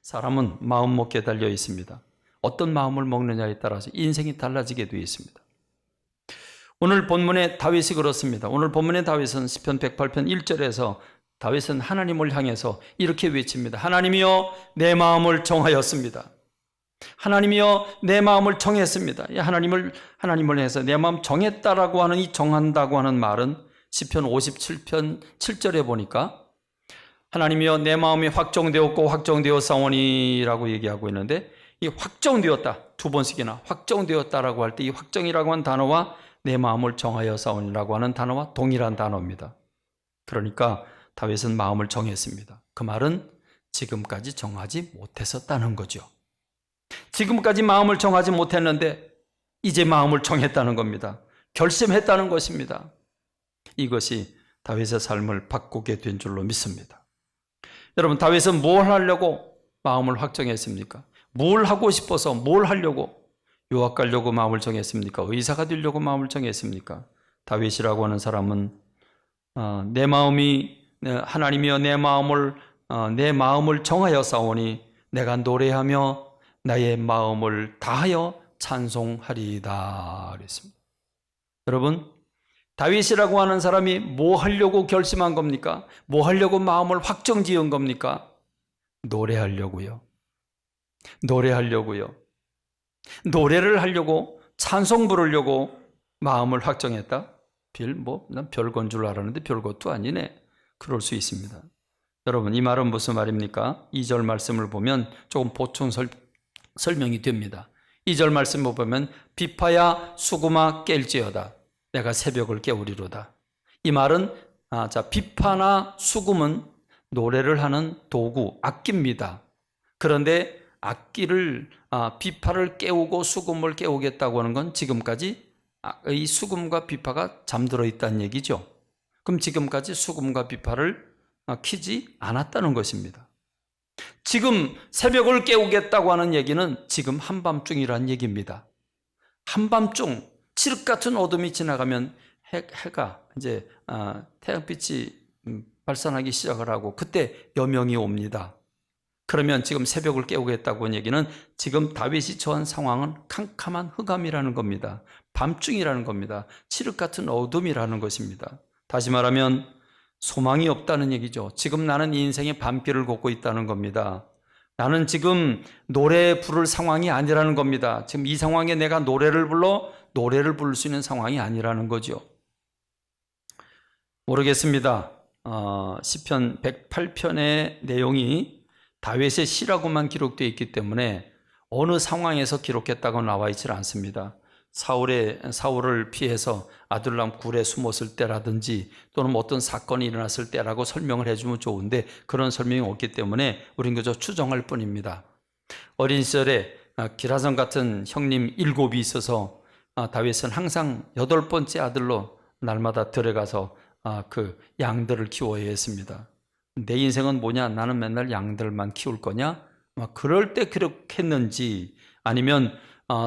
사람은 마음 먹기에 달려 있습니다. 어떤 마음을 먹느냐에 따라서 인생이 달라지게 되어 있습니다. 오늘 본문의 다윗이 그렇습니다. 오늘 본문의 다윗은 시편 108편 1절에서 다윗은 하나님을 향해서 이렇게 외칩니다. 하나님이여 내 마음을 정하였습니다. 하나님이여 내 마음을 정했습니다. 하나님을 해서 내 마음 정했다라고 하는 이 정한다고 하는 말은 시편 57편 7절에 보니까 하나님이여 내 마음이 확정되었고 확정되었사오니라고 얘기하고 있는데, 이 확정되었다 두 번씩이나 확정되었다라고 할 때 이 확정이라고 하는 단어와 내 마음을 정하여사오니라고 하는 단어와 동일한 단어입니다. 그러니까 다윗은 마음을 정했습니다. 그 말은 지금까지 정하지 못했었다는 거죠. 지금까지 마음을 정하지 못했는데 이제 마음을 정했다는 겁니다. 결심했다는 것입니다. 이것이 다윗의 삶을 바꾸게 된 줄로 믿습니다. 여러분, 다윗은 뭘 하려고 마음을 확정했습니까? 뭘 하고 싶어서 뭘 하려고 유학 가려고 마음을 정했습니까? 의사가 되려고 마음을 정했습니까? 다윗이라고 하는 사람은 내 마음이 하나님이여 내 마음을 정하여 싸우니 내가 노래하며 나의 마음을 다하여 찬송하리이다 그랬습니다. 여러분, 다윗이라고 하는 사람이 뭐 하려고 결심한 겁니까? 뭐 하려고 마음을 확정 지은 겁니까? 노래하려고요. 노래를 하려고, 찬송 부르려고 마음을 확정했다? 난 별건 줄 알았는데 별것도 아니네. 그럴 수 있습니다. 여러분, 이 말은 무슨 말입니까? 2절 말씀을 보면 조금 보충 설명이 됩니다. 2절 말씀을 보면 비파야 수구마 깰지어다 내가 새벽을 깨우리로다. 이 말은 비파나 수금은 노래를 하는 도구, 악기입니다. 그런데 악기를 비파를 깨우고 수금을 깨우겠다고 하는 건 지금까지 이 수금과 비파가 잠들어 있다는 얘기죠. 그럼 지금까지 수금과 비파를 키지 않았다는 것입니다. 지금 새벽을 깨우겠다고 하는 얘기는 지금 한밤중이라는 얘기입니다. 한밤중 칠흑 같은 어둠이 지나가면 해가 이제 태양빛이 발산하기 시작을 하고 그때 여명이 옵니다. 그러면 지금 새벽을 깨우겠다고 하는 얘기는 지금 다윗이 처한 상황은 캄캄한 흑암이라는 겁니다. 밤중이라는 겁니다. 칠흑 같은 어둠이라는 것입니다. 다시 말하면 소망이 없다는 얘기죠. 지금 나는 인생의 밤길을 걷고 있다는 겁니다. 나는 지금 노래 부를 상황이 아니라는 겁니다. 지금 이 상황에 내가 노래를 부를 수 있는 상황이 아니라는 거죠. 모르겠습니다. 시편 108편의 내용이 다윗의 시라고만 기록되어 있기 때문에 어느 상황에서 기록했다고 나와 있지 않습니다. 사울을 피해서 아둘람 굴에 숨었을 때라든지 또는 어떤 사건이 일어났을 때라고 설명을 해주면 좋은데 그런 설명이 없기 때문에 우린 그저 추정할 뿐입니다. 어린 시절에 기라성 같은 형님 7이 있어서 다윗은 항상 8번째 아들로 날마다 들어가서 그 양들을 키워야 했습니다. 내 인생은 뭐냐? 나는 맨날 양들만 키울 거냐? 그럴 때 그렇겠는지, 아니면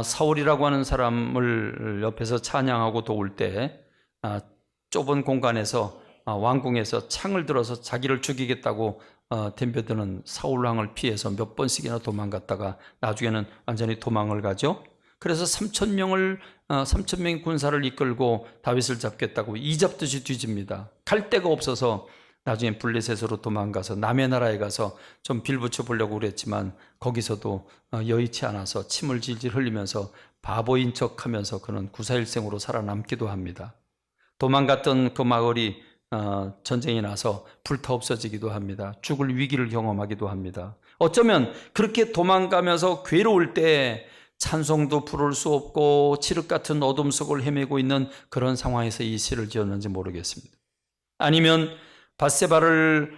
사울이라고 하는 사람을 옆에서 찬양하고 도울 때 좁은 공간에서 왕궁에서 창을 들어서 자기를 죽이겠다고 덤벼드는 사울왕을 피해서 몇 번씩이나 도망갔다가 나중에는 완전히 도망을 가죠. 그래서 3,000명의 군사를 이끌고 다윗을 잡겠다고 이잡듯이 뒤집니다. 갈 데가 없어서 나중에 블레셋으로 도망가서 남의 나라에 가서 좀 빌붙여 보려고 그랬지만 거기서도 여의치 않아서 침을 질질 흘리면서 바보인 척하면서 그는 구사일생으로 살아남기도 합니다. 도망갔던 그 마을이 전쟁이 나서 불타 없어지기도 합니다. 죽을 위기를 경험하기도 합니다. 어쩌면 그렇게 도망가면서 괴로울 때 찬송도 부를 수 없고 칠흑 같은 어둠 속을 헤매고 있는 그런 상황에서 이 시를 지었는지 모르겠습니다. 아니면 밧세바를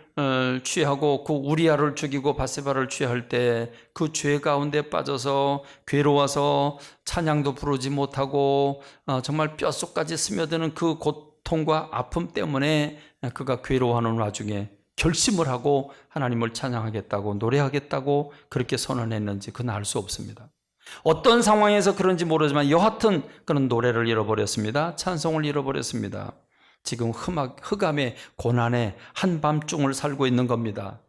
취하고 그 우리아를 죽이고 밧세바를 취할 때 그 죄 가운데 빠져서 괴로워서 찬양도 부르지 못하고 정말 뼛속까지 스며드는 그 고통과 아픔 때문에 그가 괴로워하는 와중에 결심을 하고 하나님을 찬양하겠다고 노래하겠다고 그렇게 선언했는지 그건 알 수 없습니다. 어떤 상황에서 그런지 모르지만 여하튼 그는 노래를 잃어버렸습니다. 찬송을 잃어버렸습니다. 지금 흑암의 고난의 한밤중을 살고 있는 겁니다.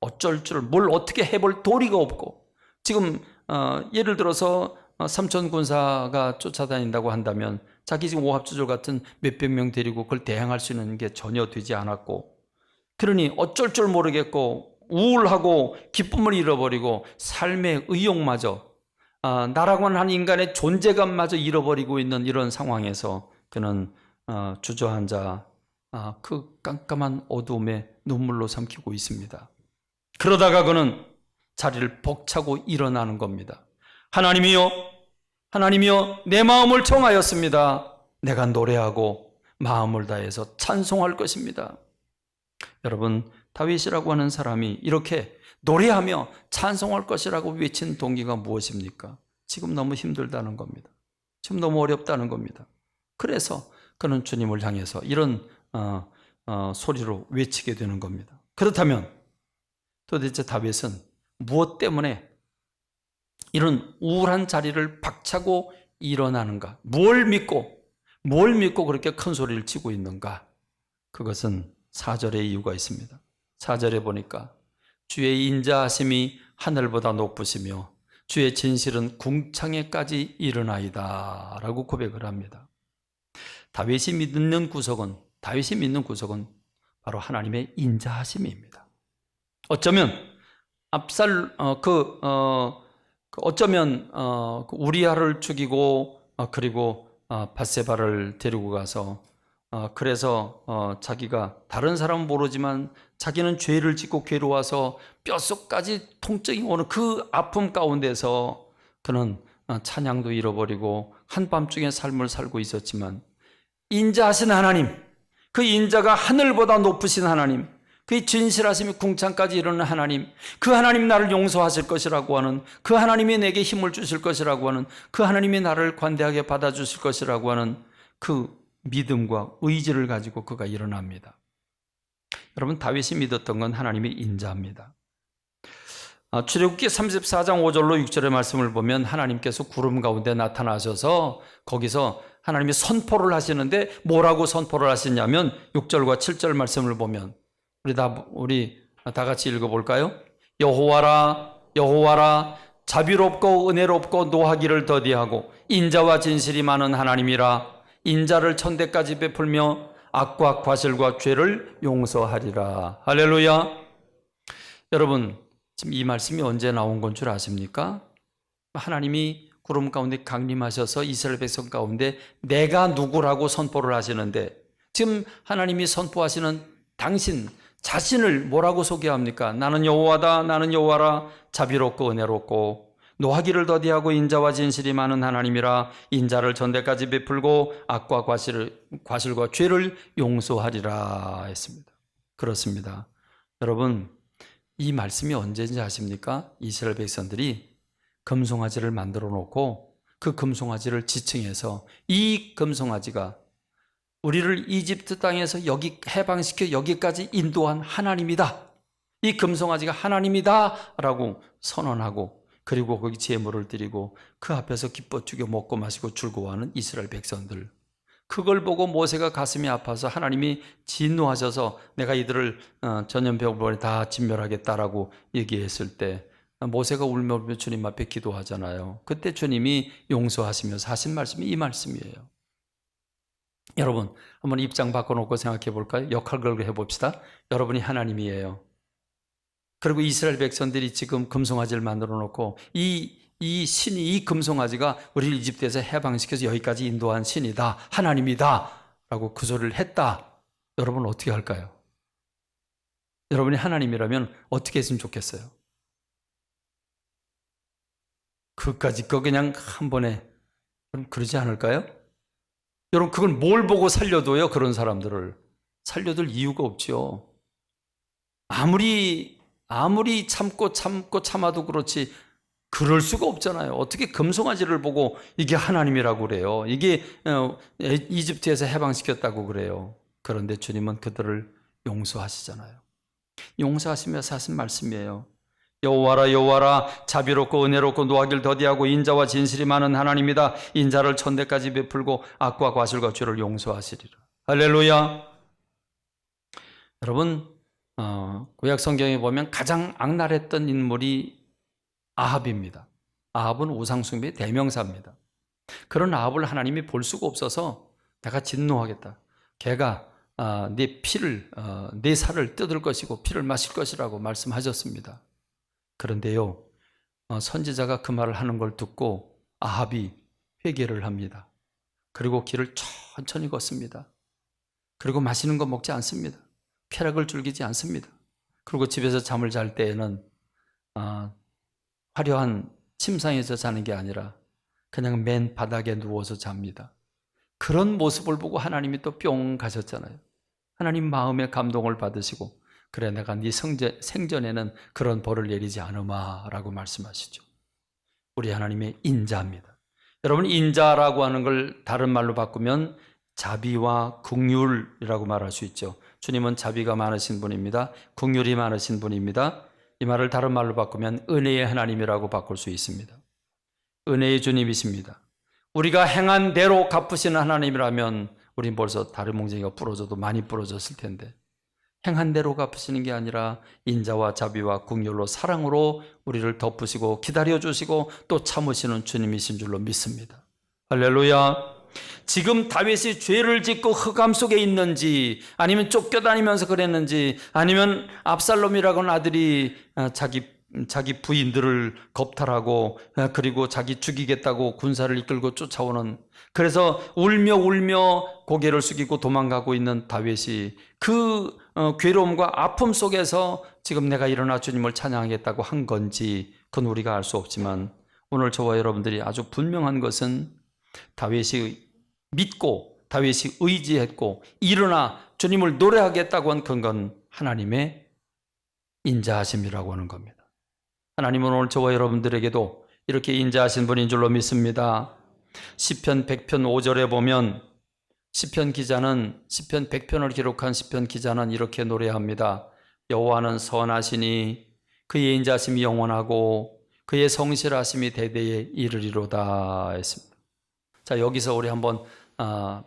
어쩔 줄, 뭘 어떻게 해볼 도리가 없고, 지금 예를 들어서 삼천 군사가 쫓아다닌다고 한다면 자기 지금 오합지졸 같은 몇백 명 데리고 그걸 대항할 수 있는 게 전혀 되지 않았고, 그러니 어쩔 줄 모르겠고 우울하고 기쁨을 잃어버리고 삶의 의욕마저, 나라고는 한 인간의 존재감마저 잃어버리고 있는 이런 상황에서 그는 주저앉아 그 깜깜한 어두움에 눈물로 삼키고 있습니다. 그러다가 그는 자리를 벅차고 일어나는 겁니다. 하나님이여, 하나님이여, 내 마음을 청하였습니다. 내가 노래하고 마음을 다해서 찬송할 것입니다. 여러분, 다윗이라고 하는 사람이 이렇게 노래하며 찬송할 것이라고 외친 동기가 무엇입니까? 지금 너무 힘들다는 겁니다. 지금 너무 어렵다는 겁니다. 그래서 그는 주님을 향해서 이런 소리로 외치게 되는 겁니다. 그렇다면 도대체 다윗은 무엇 때문에 이런 우울한 자리를 박차고 일어나는가? 뭘 믿고 그렇게 큰 소리를 치고 있는가? 그것은 4절의 이유가 있습니다. 4절에 보니까 주의 인자하심이 하늘보다 높으시며 주의 진실은 궁창에까지 이르나이다 라고 고백을 합니다. 다윗이 믿는 구석은 바로 하나님의 인자하심입니다. 어쩌면 우리아를 죽이고 그리고 밧세바를 데리고 가서 그래서 자기가, 다른 사람은 모르지만 자기는 죄를 짓고 괴로워서 뼛속까지 통증이 오는 그 아픔 가운데서 그는 찬양도 잃어버리고 한밤중에 삶을 살고 있었지만, 인자하신 하나님, 그 인자가 하늘보다 높으신 하나님, 그 진실하심이 궁창까지 이르는 하나님, 그 하나님 나를 용서하실 것이라고 하는, 그 하나님이 내게 힘을 주실 것이라고 하는, 그 하나님이 나를 관대하게 받아주실 것이라고 하는 그 믿음과 의지를 가지고 그가 일어납니다. 여러분, 다윗이 믿었던 건 하나님의 인자입니다. 출애굽기 34장 5절로 6절의 말씀을 보면 하나님께서 구름 가운데 나타나셔서 거기서 하나님이 선포를 하시는데, 뭐라고 선포를 하시냐면 6절과 7절 말씀을 보면 우리 다 같이 읽어볼까요? 여호와라, 여호와라, 자비롭고 은혜롭고 노하기를 더디하고 인자와 진실이 많은 하나님이라. 인자를 천대까지 베풀며 악과 과실과 죄를 용서하리라. 할렐루야. 여러분, 지금 이 말씀이 언제 나온 건 줄 아십니까? 하나님이 구름 가운데 강림하셔서 이스라엘 백성 가운데 내가 누구라고 선포를 하시는데, 지금 하나님이 선포하시는 당신 자신을 뭐라고 소개합니까? 나는 여호와다, 나는 여호와라, 자비롭고 은혜롭고 노하기를 더디하고 인자와 진실이 많은 하나님이라. 인자를 전대까지 베풀고 악과 과실과 죄를 용서하리라 했습니다. 그렇습니다. 여러분, 이 말씀이 언제인지 아십니까? 이스라엘 백성들이 금송아지를 만들어 놓고 그 금송아지를 지칭해서, 이 금송아지가 우리를 이집트 땅에서 해방시켜 여기까지 인도한 하나님이다, 이 금송아지가 하나님이다 라고 선언하고, 그리고 거기 제물을 드리고 그 앞에서 기뻐 죽여 먹고 마시고 즐거워하는 이스라엘 백성들, 그걸 보고 모세가 가슴이 아파서 하나님이 진노하셔서 내가 이들을 전염병원에 다 진멸하겠다라고 얘기했을 때 모세가 울며 주님 앞에 기도하잖아요. 그때 주님이 용서하시면서 하신 말씀이 이 말씀이에요. 여러분, 한번 입장 바꿔놓고 생각해 볼까요? 역할극을 해봅시다. 여러분이 하나님이에요. 그리고 이스라엘 백성들이 지금 금송아지를 만들어 놓고 이 신이, 이 금송아지가 우리를 이집트에서 해방시켜서 여기까지 인도한 신이다, 하나님이다 라고 그 소리를 했다. 여러분 어떻게 할까요? 여러분이 하나님이라면 어떻게 했으면 좋겠어요? 그까짓 거 그냥 한 번에, 그럼 그러지 않을까요? 여러분, 그걸 뭘 보고 살려둬요? 그런 사람들을 살려둘 이유가 없죠. 아무리 참아도 그렇지 그럴 수가 없잖아요. 어떻게 금송아지를 보고 이게 하나님이라고 그래요? 이게 이집트에서 해방시켰다고 그래요. 그런데 주님은 그들을 용서하시잖아요. 용서하시면서 하신 말씀이에요. 여호와라, 여호와라, 자비롭고 은혜롭고 노하기를 더디하고 인자와 진실이 많은 하나님이다. 인자를 천대까지 베풀고 악과 과실과 죄를 용서하시리라. 할렐루야. 여러분, 구약 성경에 보면 가장 악랄했던 인물이 아합입니다. 아합은 우상숭배의 대명사입니다. 그런 아합을 하나님이 볼 수가 없어서 내가 진노하겠다. 걔가 네 피를, 네 살을 뜯을 것이고 피를 마실 것이라고 말씀하셨습니다. 그런데요, 선지자가 그 말을 하는 걸 듣고 아합이 회개를 합니다. 그리고 길을 천천히 걷습니다. 그리고 맛있는 거 먹지 않습니다. 쾌락을 즐기지 않습니다. 그리고 집에서 잠을 잘 때에는 화려한 침상에서 자는 게 아니라 그냥 맨 바닥에 누워서 잡니다. 그런 모습을 보고 하나님이 또 뿅 가셨잖아요. 하나님 마음에 감동을 받으시고 그래 내가 네 생전에는 그런 벌을 내리지 않으마 라고 말씀하시죠. 우리 하나님의 인자입니다. 여러분, 인자라고 하는 걸 다른 말로 바꾸면 자비와 긍휼이라고 말할 수 있죠. 주님은 자비가 많으신 분입니다. 긍휼이 많으신 분입니다. 이 말을 다른 말로 바꾸면 은혜의 하나님이라고 바꿀 수 있습니다. 은혜의 주님이십니다. 우리가 행한 대로 갚으시는 하나님이라면 우린 벌써 다른 몽둥이가 부러져도 많이 부러졌을 텐데 행한 대로 갚으시는 게 아니라 인자와 자비와 긍휼로 사랑으로 우리를 덮으시고 기다려주시고 또 참으시는 주님이신 줄로 믿습니다. 할렐루야. 지금 다윗이 죄를 짓고 흑암 속에 있는지 아니면 쫓겨다니면서 그랬는지 아니면 압살롬이라고는 아들이 자기 부인들을 겁탈하고 그리고 자기 죽이겠다고 군사를 이끌고 쫓아오는, 그래서 울며 고개를 숙이고 도망가고 있는 다윗이 그 괴로움과 아픔 속에서 지금 내가 일어나 주님을 찬양하겠다고 한 건지 그건 우리가 알 수 없지만 오늘 저와 여러분들이 아주 분명한 것은 다윗이 믿고 다윗이 의지했고 일어나 주님을 노래하겠다고 한 건 하나님의 인자하심이라고 하는 겁니다. 하나님은 오늘 저와 여러분들에게도 이렇게 인자하신 분인 줄로 믿습니다. 시편 100편 5절에 보면 시편 100편을 기록한 시편 기자는 이렇게 노래합니다. 여호와는 선하시니 그의 인자하심이 영원하고 그의 성실하심이 대대에 이르리로다 했습니다. 자, 여기서 우리 한번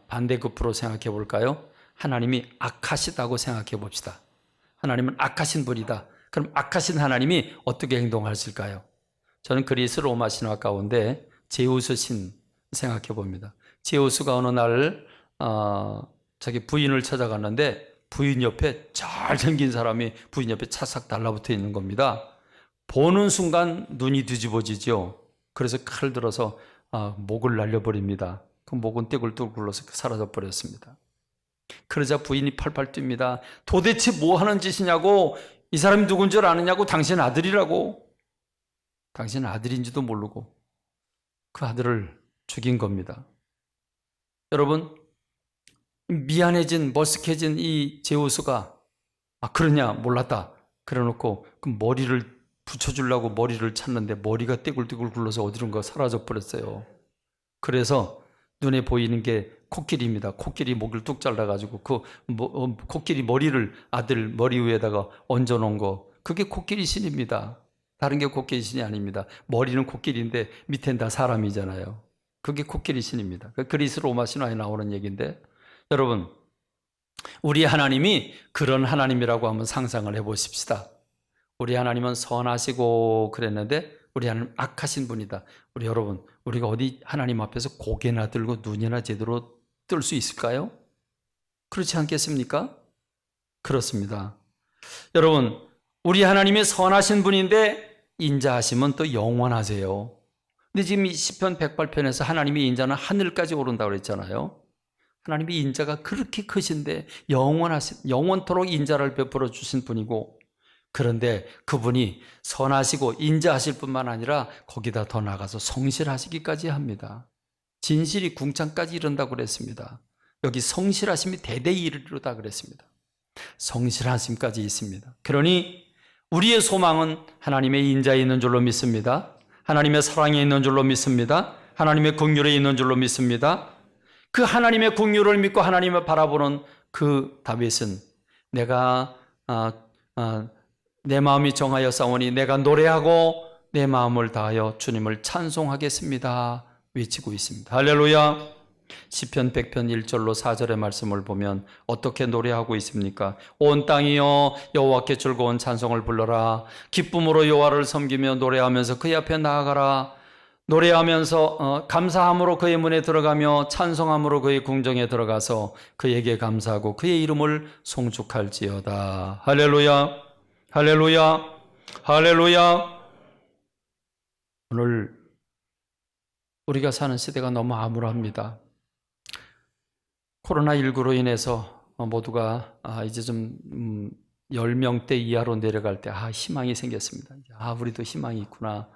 반대급부로 생각해 볼까요? 하나님이 악하시다고 생각해 봅시다. 하나님은 악하신 분이다. 그럼 악하신 하나님이 어떻게 행동하실까요? 저는 그리스 로마 신화 가운데 제우스 신 생각해 봅니다. 제우스가 어느 날 자기 부인을 찾아갔는데 부인 옆에 잘생긴 사람이 부인 옆에 차싹 달라붙어 있는 겁니다. 보는 순간 눈이 뒤집어지죠. 그래서 칼을 들어서 목을 날려버립니다. 그 목은 떼굴떼굴 굴러서 사라져버렸습니다. 그러자 부인이 팔팔 뜁니다. 도대체 뭐 하는 짓이냐고, 이 사람이 누군 줄 아느냐고, 당신 아들이라고. 당신 아들인지도 모르고 그 아들을 죽인 겁니다. 여러분, 미안해진 머쓱해진 이 제우스가 그러냐 몰랐다 그래놓고 그 머리를 붙여주려고 머리를 찾는데 머리가 떼굴떼굴 굴러서 어디론가 사라져 버렸어요. 그래서 눈에 보이는 게 코끼리입니다. 코끼리 목을 뚝 잘라가지고 그 코끼리 머리를 아들 머리 위에다가 얹어놓은 거, 그게 코끼리 신입니다. 다른 게 코끼리 신이 아닙니다. 머리는 코끼리인데 밑엔 다 사람이잖아요. 그게 코끼리 신입니다. 그리스 로마 신화에 나오는 얘기인데, 여러분, 우리 하나님이 그런 하나님이라고 한번 상상을 해보십시다. 우리 하나님은 선하시고 그랬는데 우리 하나님 악하신 분이다. 우리 여러분, 우리가 어디 하나님 앞에서 고개나 들고 눈이나 제대로 뜰 수 있을까요? 그렇지 않겠습니까? 그렇습니다. 여러분, 우리 하나님이 선하신 분인데 인자하심은 또 영원하세요. 근데 지금 이 시편 108편에서 하나님의 인자는 하늘까지 오른다고 그랬잖아요. 하나님의 인자가 그렇게 크신데 영원토록 인자를 베풀어 주신 분이고, 그런데 그분이 선하시고 인자하실 뿐만 아니라 거기다 더 나가서 성실하시기까지 합니다. 진실이 궁창까지 이른다고 그랬습니다. 여기 성실하심이 대대히 이르리로다 그랬습니다. 성실하심까지 있습니다. 그러니 우리의 소망은 하나님의 인자에 있는 줄로 믿습니다. 하나님의 사랑에 있는 줄로 믿습니다. 하나님의 긍휼에 있는 줄로 믿습니다. 그 하나님의 긍휼을 믿고 하나님을 바라보는 그 다윗은 내가 내 마음이 정하여 싸우니 내가 노래하고 내 마음을 다하여 주님을 찬송하겠습니다 외치고 있습니다. 할렐루야. 시편 100편 1절로 4절의 말씀을 보면 어떻게 노래하고 있습니까? 온 땅이여 여호와께 즐거운 찬송을 불러라. 기쁨으로 여호와를 섬기며 노래하면서 그의 앞에 나아가라. 노래하면서 감사함으로 그의 문에 들어가며 찬송함으로 그의 궁정에 들어가서 그에게 감사하고 그의 이름을 송축할지어다. 할렐루야, 할렐루야, 할렐루야. 오늘 우리가 사는 시대가 너무 암울합니다. 코로나19로 인해서 모두가 이제 좀 10명대 이하로 내려갈 때 희망이 생겼습니다. 우리도 희망이 있구나.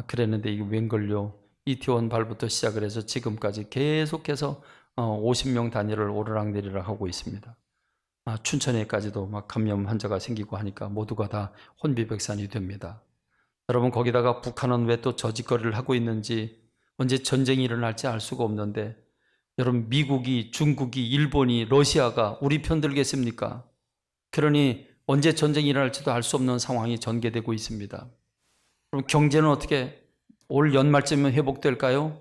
그랬는데 이게 웬걸요. 이태원 발부터 시작을 해서 지금까지 계속해서 50명 단위를 오르락내리락 하고 있습니다. 춘천에까지도 막 감염 환자가 생기고 하니까 모두가 다 혼비백산이 됩니다. 여러분, 거기다가 북한은 왜 또 저짓거리를 하고 있는지, 언제 전쟁이 일어날지 알 수가 없는데, 여러분, 미국이, 중국이, 일본이, 러시아가 우리 편 들겠습니까? 그러니 언제 전쟁이 일어날지도 알 수 없는 상황이 전개되고 있습니다. 그럼 경제는 어떻게 올 연말쯤에 회복될까요?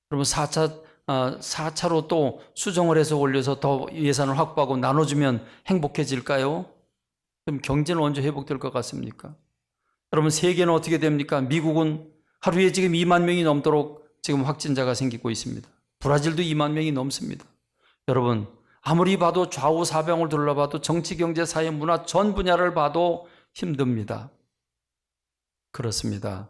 그러면 4차로 또 수정을 해서 올려서 더 예산을 확보하고 나눠주면 행복해질까요? 그럼 경제는 언제 회복될 것 같습니까? 여러분, 세계는 어떻게 됩니까? 미국은 하루에 지금 2만 명이 넘도록 지금 확진자가 생기고 있습니다. 브라질도 2만 명이 넘습니다. 여러분, 아무리 봐도 좌우 사방을 둘러봐도 정치, 경제, 사회, 문화 전 분야를 봐도 힘듭니다. 그렇습니다.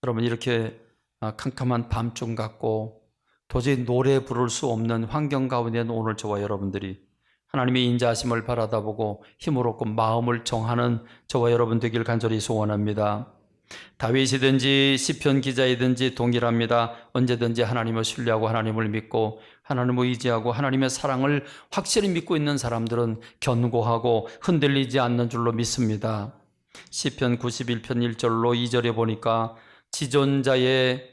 여러분, 이렇게 캄캄한 밤중 같고 도저히 노래 부를 수 없는 환경 가운데는 오늘 저와 여러분들이 하나님의 인자하심을 바라다보고 힘을 얻고 마음을 정하는 저와 여러분 되길 간절히 소원합니다. 다윗이든지 시편 기자이든지 동일합니다. 언제든지 하나님을 신뢰하고 하나님을 믿고 하나님을 의지하고 하나님의 사랑을 확실히 믿고 있는 사람들은 견고하고 흔들리지 않는 줄로 믿습니다. 시편 91편 1절로 2절에 보니까 지존자의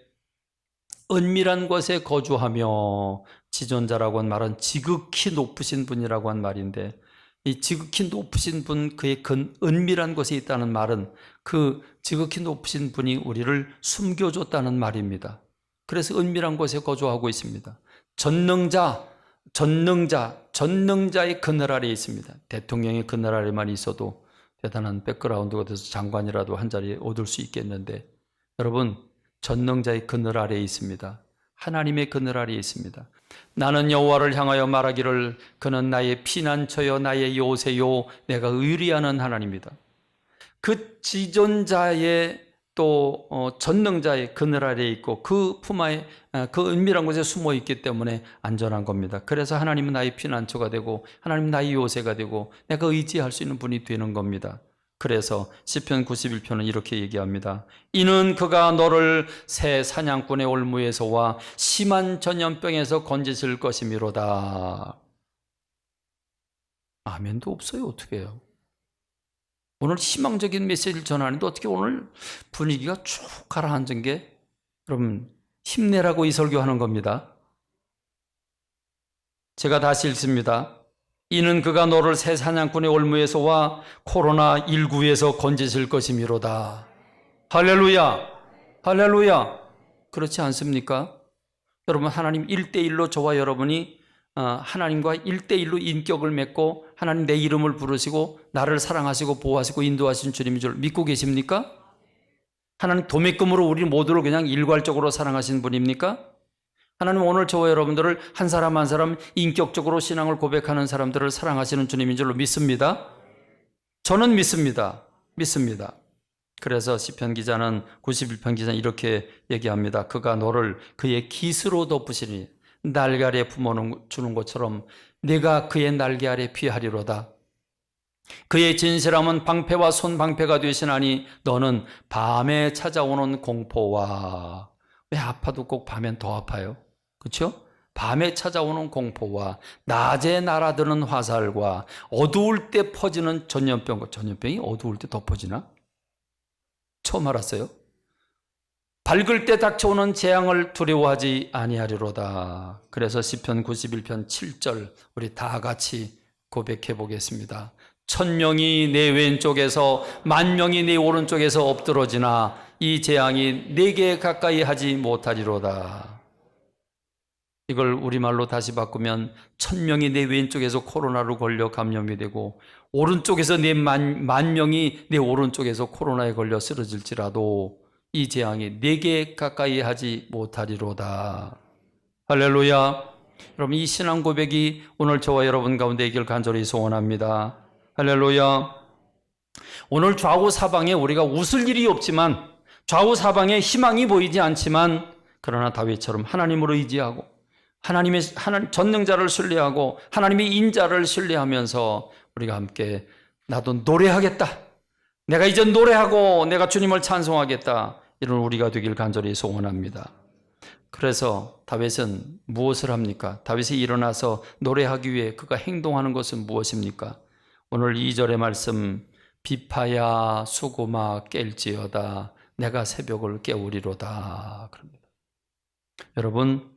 은밀한 곳에 거주하며, 지존자라고 한 말은 지극히 높으신 분이라고 한 말인데, 이 지극히 높으신 분, 그의 은밀한 곳에 있다는 말은 그 지극히 높으신 분이 우리를 숨겨줬다는 말입니다. 그래서 은밀한 곳에 거주하고 있습니다. 전능자의 그늘 아래에 있습니다. 대통령의 그늘 아래만 있어도 대단한 백그라운드가 돼서 장관이라도 한 자리에 얻을 수 있겠는데, 여러분, 전능자의 그늘 아래에 있습니다. 하나님의 그늘 아래에 있습니다. 나는 여호와를 향하여 말하기를 그는 나의 피난처요 나의 요새요 내가 의리하는 하나님이다. 그 지존자의 또 전능자의 그늘 아래에 있고 그 품하에 그 은밀한 곳에 숨어 있기 때문에 안전한 겁니다. 그래서 하나님은 나의 피난처가 되고 하나님은 나의 요새가 되고 내가 의지할 수 있는 분이 되는 겁니다. 그래서 시편 91편은 이렇게 얘기합니다. 이는 그가 너를 새 사냥꾼의 올무에서와 심한 전염병에서 건지실 것이미로다. 아멘도 없어요. 어떻게 해요? 오늘 희망적인 메시지를 전하는데 어떻게 오늘 분위기가 쭉 가라앉은 게, 여러분, 힘내라고 이 설교하는 겁니다. 제가 다시 읽습니다. 이는 그가 너를 새 사냥꾼의 올무에서와 코로나19에서 건지실 것이미로다. 할렐루야, 할렐루야. 그렇지 않습니까? 여러분, 하나님 1대1로 저와 여러분이 하나님과 1대1로 인격을 맺고 하나님 내 이름을 부르시고 나를 사랑하시고 보호하시고 인도하신 주님인 줄 믿고 계십니까? 하나님 도매금으로 우리 모두를 그냥 일괄적으로 사랑하신 분입니까? 하나님 오늘 저와 여러분들을 한 사람 한 사람 인격적으로 신앙을 고백하는 사람들을 사랑하시는 주님인 줄로 믿습니다. 저는 믿습니다. 그래서 시편 기자는 91편 기자는 이렇게 얘기합니다. 그가 너를 그의 깃으로 덮으시니 날개 아래 품어주는 것처럼 네가 그의 날개 아래 피하리로다. 그의 진실함은 방패와 손방패가 되시나니 너는 밤에 찾아오는 공포와, 왜 아파도 꼭 밤엔 더 아파요? 그렇죠? 밤에 찾아오는 공포와 낮에 날아드는 화살과 어두울 때 퍼지는 전염병이 어두울 때 더 퍼지나? 처음 알았어요. 밝을 때 닥쳐오는 재앙을 두려워하지 아니하리로다. 그래서 시편 91편 7절 우리 다 같이 고백해 보겠습니다. 1000명이 내 왼쪽에서 10,000명이 내 오른쪽에서 엎드러지나 이 재앙이 내게 가까이 하지 못하리로다. 이걸 우리말로 다시 바꾸면 1000명이 내 왼쪽에서 코로나로 걸려 감염이 되고 오른쪽에서 내 만 명이 내 오른쪽에서 코로나에 걸려 쓰러질지라도 이 재앙이 내게 가까이 하지 못하리로다. 할렐루야. 여러분, 이 신앙 고백이 오늘 저와 여러분 가운데 있길 간절히 소원합니다. 할렐루야. 오늘 좌우 사방에 우리가 웃을 일이 없지만, 좌우 사방에 희망이 보이지 않지만, 그러나 다윗처럼 하나님으로 의지하고 하나님 전능자를 신뢰하고 하나님의 인자를 신뢰하면서 우리가 함께 나도 노래하겠다, 내가 이제 노래하고 내가 주님을 찬송하겠다, 이런 우리가 되길 간절히 소원합니다. 그래서 다윗은 무엇을 합니까? 다윗이 일어나서 노래하기 위해 그가 행동하는 것은 무엇입니까? 오늘 2절의 말씀, 비파야 수고마 깰지어다 내가 새벽을 깨우리로다 그럽니다. 여러분,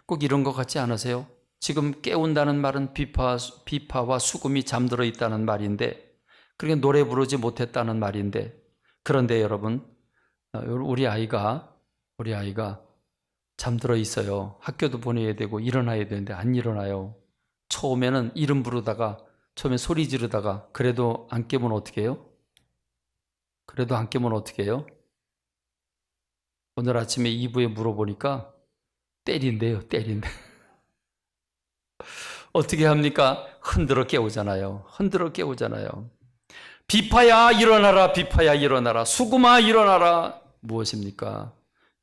꼭 이런 것 같지 않으세요? 지금 깨운다는 말은 비파와 수금이 잠들어 있다는 말인데, 그러니까 노래 부르지 못했다는 말인데, 그런데 여러분, 우리 아이가 잠들어 있어요. 학교도 보내야 되고 일어나야 되는데 안 일어나요. 처음에는 이름 부르다가, 처음에 소리 지르다가 그래도 안 깨면 어떻게 해요? 오늘 아침에 2부에 물어보니까 때린대요. 어떻게 합니까? 흔들어 깨우잖아요. 비파야 일어나라. 수금아 일어나라. 무엇입니까?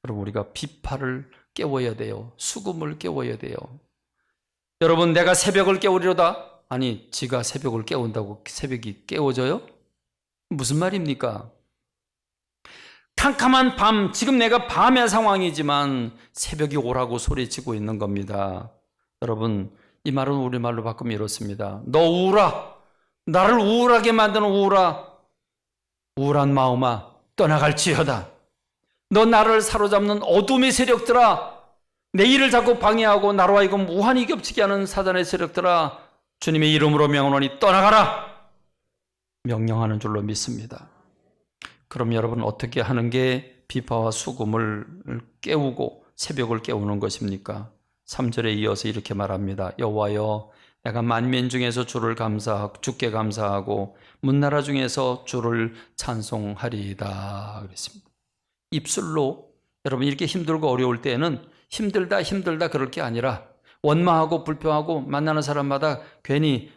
여러분, 우리가 비파를 깨워야 돼요. 수금을 깨워야 돼요. 여러분, 내가 새벽을 깨우리로다. 아니, 지가 새벽을 깨운다고 새벽이 깨워져요? 무슨 말입니까? 캄캄한 밤, 지금 내가 밤의 상황이지만 새벽이 오라고 소리치고 있는 겁니다. 여러분, 이 말은 우리말로 바꾸면 이렇습니다. 너 우울아, 나를 우울하게 만드는 우울한 마음아, 떠나갈지어다. 너 나를 사로잡는 어둠의 세력들아, 내 일을 자꾸 방해하고 나로 하여금 우환이 겹치게 하는 사단의 세력들아, 주님의 이름으로 명하노니 떠나가라, 명령하는 줄로 믿습니다. 그럼 여러분, 어떻게 하는 게 비파와 수금을 깨우고 새벽을 깨우는 것입니까? 3절에 이어서 이렇게 말합니다. 여호와여, 내가 만민 중에서 주께 감사하고 문나라 중에서 주를 찬송하리이다 그랬습니다. 입술로, 여러분, 이렇게 힘들고 어려울 때에는 힘들다 그럴 게 아니라 원망하고 불평하고 만나는 사람마다 괜히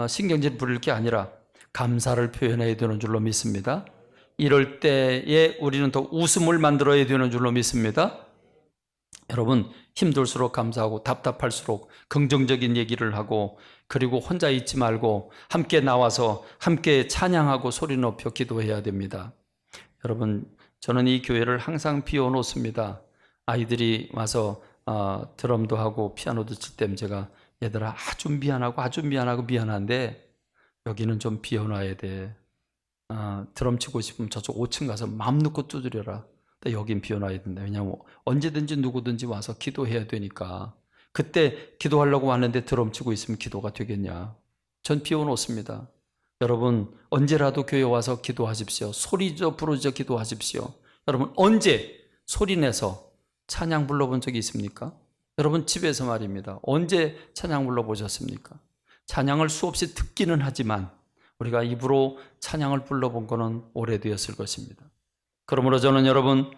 신경질 부릴 게 아니라 감사를 표현해야 되는 줄로 믿습니다. 이럴 때에 우리는 더 웃음을 만들어야 되는 줄로 믿습니다. 여러분, 힘들수록 감사하고 답답할수록 긍정적인 얘기를 하고, 그리고 혼자 있지 말고 함께 나와서 함께 찬양하고 소리 높여 기도해야 됩니다. 여러분, 저는 이 교회를 항상 비워놓습니다. 아이들이 와서 드럼도 하고 피아노도 칠 때면 제가 얘들아 아주 미안한데 여기는 좀 비워놔야 돼. 드럼 치고 싶으면 저쪽 5층 가서 마음 놓고 두드려라. 여긴 비워놔야 된다. 왜냐하면 언제든지 누구든지 와서 기도해야 되니까. 그때 기도하려고 하는데 드럼 치고 있으면 기도가 되겠냐. 전 비워놓습니다. 여러분, 언제라도 교회 와서 기도하십시오. 소리져 부르짖어 기도하십시오. 여러분, 언제 소리내서 찬양 불러본 적이 있습니까? 여러분, 집에서 말입니다. 언제 찬양 불러보셨습니까? 찬양을 수없이 듣기는 하지만 우리가 입으로 찬양을 불러본 것은 오래되었을 것입니다. 그러므로 저는 여러분,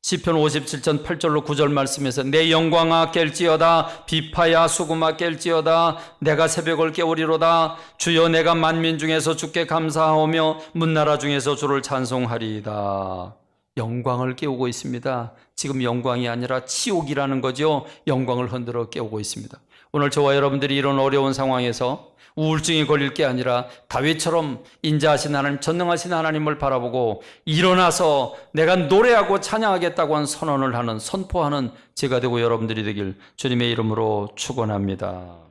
시편 57편 8절로 9절 말씀에서 내 영광아 깰지어다, 비파야 수금아 깰지어다, 내가 새벽을 깨우리로다. 주여, 내가 만민 중에서 주께 감사하오며 문나라 중에서 주를 찬송하리이다. 영광을 깨우고 있습니다. 지금 영광이 아니라 치욕이라는 거죠. 영광을 흔들어 깨우고 있습니다. 오늘 저와 여러분들이 이런 어려운 상황에서 우울증이 걸릴 게 아니라 다윗처럼 인자하신 하나님, 전능하신 하나님을 바라보고 일어나서 내가 노래하고 찬양하겠다고 한 선포하는 제가 되고 여러분들이 되길 주님의 이름으로 축원합니다.